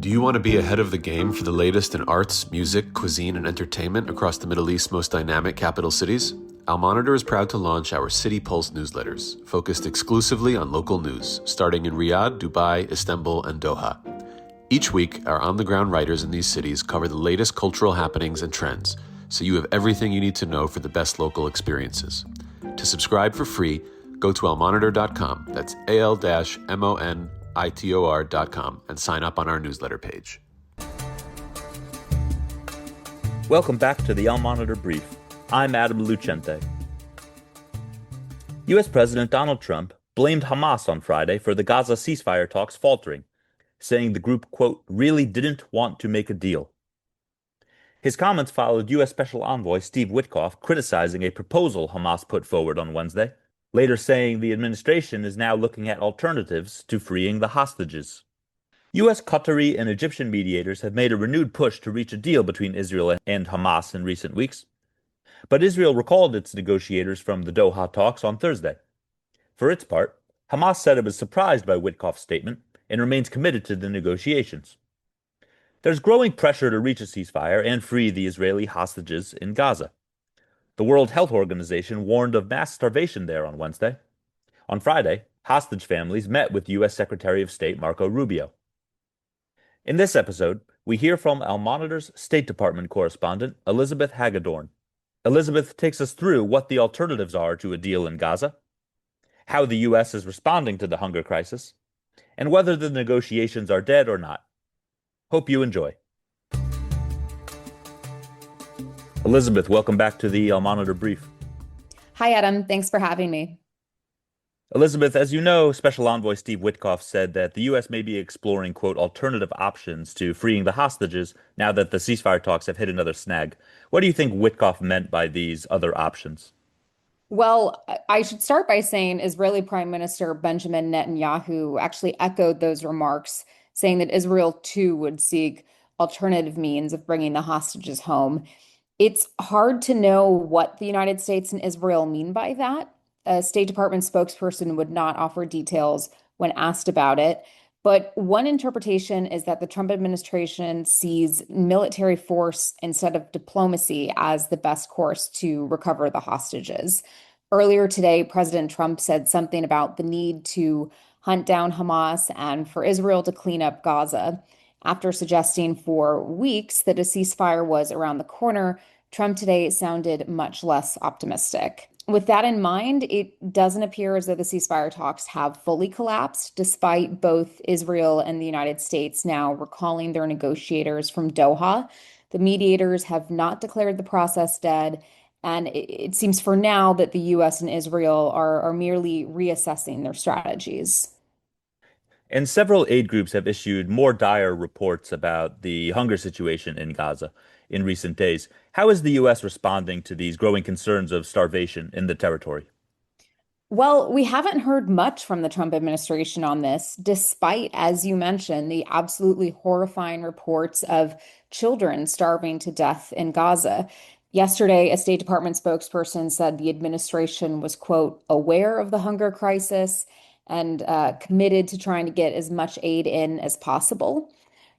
Do you want to be ahead of the game for the latest in arts, music, cuisine, and entertainment across the Middle East's most dynamic capital cities? Al Monitor is proud to launch our City Pulse newsletters, focused exclusively on local news, starting in Riyadh, Dubai, Istanbul, and Doha. Each week, our on-the-ground writers in these cities cover the latest cultural happenings and trends, so you have everything you need to know for the best local experiences. To subscribe for free, go to almonitor.com, that's al-monitor.com, and sign up on our newsletter page. Welcome back to the Al Monitor Brief. I'm Adam Lucente. U.S. President Donald Trump blamed Hamas on Friday for the Gaza ceasefire talks faltering, saying the group, quote, really didn't want to make a deal. His comments followed U.S. Special Envoy Steve Witkoff criticizing a proposal Hamas put forward on Wednesday, later saying the administration is now looking at alternatives to freeing the hostages. U.S., Qatari, and Egyptian mediators have made a renewed push to reach a deal between Israel and Hamas in recent weeks, but Israel recalled its negotiators from the Doha talks on Thursday. For its part, Hamas said it was surprised by Witkoff's statement and remains committed to the negotiations. There's growing pressure to reach a ceasefire and free the Israeli hostages in Gaza. The World Health Organization warned of mass starvation there on Wednesday. On Friday, hostage families met with U.S. Secretary of State Marco Rubio. In this episode, we hear from Al Monitor's State Department correspondent, Elizabeth Hagedorn. Elizabeth takes us through what the alternatives are to a deal in Gaza, how the U.S. is responding to the hunger crisis, and whether the negotiations are dead or not. Hope you enjoy. Elizabeth, welcome back to the Al Monitor Brief. Hi, Adam. Thanks for having me. Elizabeth, as you know, Special Envoy Steve Witkoff said that the U.S. may be exploring, quote, alternative options to freeing the hostages now that the ceasefire talks have hit another snag. What do you think Witkoff meant by these other options? Well, I should start by saying Israeli Prime Minister Benjamin Netanyahu actually echoed those remarks, saying that Israel too would seek alternative means of bringing the hostages home. It's hard to know what the United States and Israel mean by that. A State Department spokesperson would not offer details when asked about it. But one interpretation is that the Trump administration sees military force instead of diplomacy as the best course to recover the hostages. Earlier today, President Trump said something about the need to hunt down Hamas and for Israel to clean up Gaza. After suggesting for weeks that a ceasefire was around the corner, Trump today sounded much less optimistic. With that in mind, it doesn't appear as though the ceasefire talks have fully collapsed, despite both Israel and the United States now recalling their negotiators from Doha. The mediators have not declared the process dead, and it seems for now that the U.S. and Israel are merely reassessing their strategies. And several aid groups have issued more dire reports about the hunger situation in Gaza in recent days. How is the U.S. responding to these growing concerns of starvation in the territory? Well, we haven't heard much from the Trump administration on this, despite, as you mentioned, the absolutely horrifying reports of children starving to death in Gaza. Yesterday, a State Department spokesperson said the administration was, quote, aware of the hunger crisis and committed to trying to get as much aid in as possible.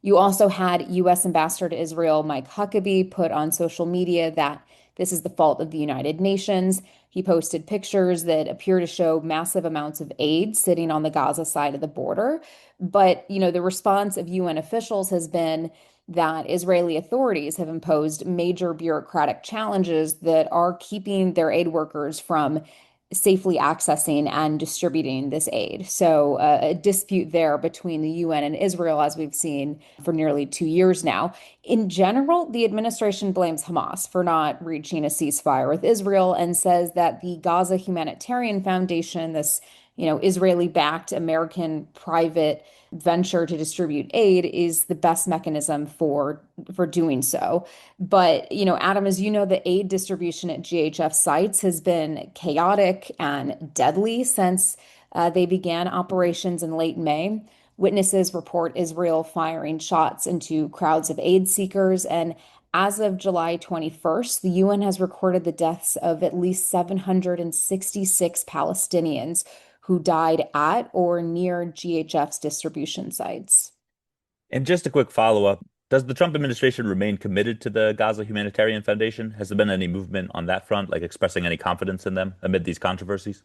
You also had U.S. Ambassador to Israel Mike Huckabee put on social media that this is the fault of the United Nations. He posted pictures that appear to show massive amounts of aid sitting on the Gaza side of the border. But, the response of UN officials has been that Israeli authorities have imposed major bureaucratic challenges that are keeping their aid workers from safely accessing and distributing this aid. So a dispute there between the UN and Israel, as we've seen for nearly 2 years now. In general, the administration blames Hamas for not reaching a ceasefire with Israel and says that the Gaza Humanitarian Foundation, this Israeli-backed American private venture to distribute aid, is the best mechanism for doing so. But, Adam, as you know, the aid distribution at GHF sites has been chaotic and deadly since they began operations in late May. Witnesses report Israel firing shots into crowds of aid seekers, and as of July 21st, the UN has recorded the deaths of at least 766 Palestinians who died at or near GHF's distribution sites. And just a quick follow-up. Does the Trump administration remain committed to the Gaza Humanitarian Foundation? Has there been any movement on that front, like expressing any confidence in them amid these controversies?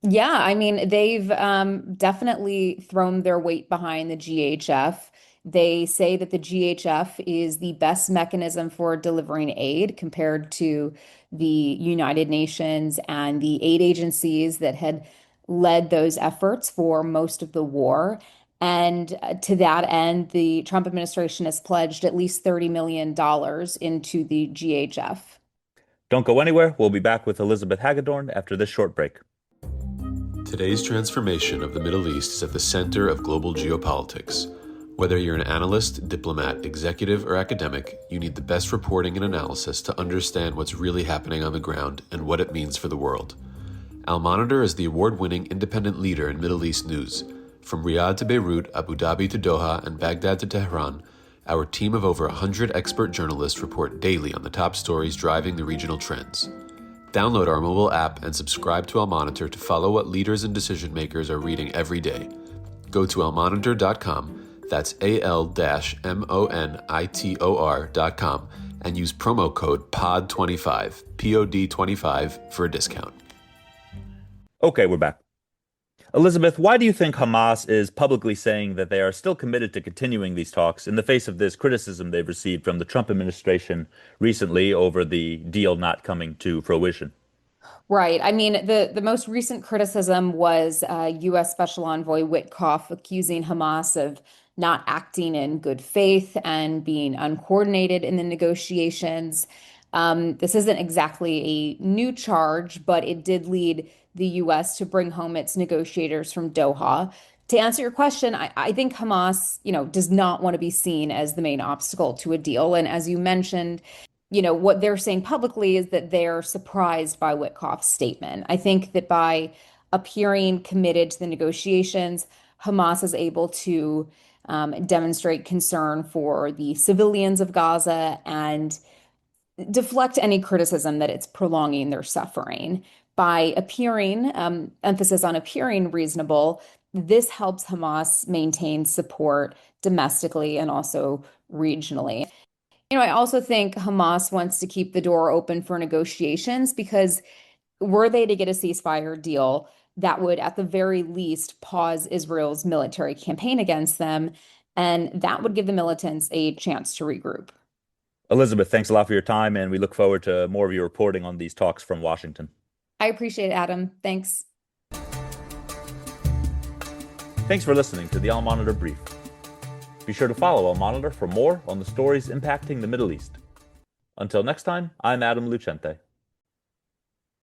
Yeah, I mean, they've definitely thrown their weight behind the GHF. They say that the GHF is the best mechanism for delivering aid compared to the United Nations and the aid agencies that had led those efforts for most of the war. And to that end, the Trump administration has pledged at least $30 million into the GHF. Don't go anywhere. We'll be back with Elizabeth Hagedorn after this short break. Today's transformation of the Middle East is at the center of global geopolitics. Whether you're an analyst, diplomat, executive, or academic, you need the best reporting and analysis to understand what's really happening on the ground and what it means for the world. Al-Monitor is the award-winning independent leader in Middle East news. From Riyadh to Beirut, Abu Dhabi to Doha, and Baghdad to Tehran, our team of over 100 expert journalists report daily on the top stories driving the regional trends. Download our mobile app and subscribe to Al-Monitor to follow what leaders and decision makers are reading every day. Go to almonitor.com, that's AL-MONITOR.com, and use promo code POD25, POD25 for a discount. Okay, we're back. Elizabeth, why do you think Hamas is publicly saying that they are still committed to continuing these talks in the face of this criticism they've received from the Trump administration recently over the deal not coming to fruition? Right. I mean, the most recent criticism was U.S. Special Envoy Witkoff accusing Hamas of not acting in good faith and being uncoordinated in the negotiations. This isn't exactly a new charge, but it did lead the U.S. to bring home its negotiators from Doha. To answer your question, I think Hamas, does not want to be seen as the main obstacle to a deal. And as you mentioned, what they're saying publicly is that they're surprised by Witkoff's statement. I think that by appearing committed to the negotiations, Hamas is able to demonstrate concern for the civilians of Gaza and deflect any criticism that it's prolonging their suffering. By appearing, emphasis on appearing reasonable, this helps Hamas maintain support domestically and also regionally. I also think Hamas wants to keep the door open for negotiations because were they to get a ceasefire deal, that would at the very least pause Israel's military campaign against them, and that would give the militants a chance to regroup. Elizabeth, thanks a lot for your time, and we look forward to more of your reporting on these talks from Washington. I appreciate it, Adam. Thanks. Thanks for listening to the Al-Monitor Brief. Be sure to follow Al-Monitor for more on the stories impacting the Middle East. Until next time, I'm Adam Lucente.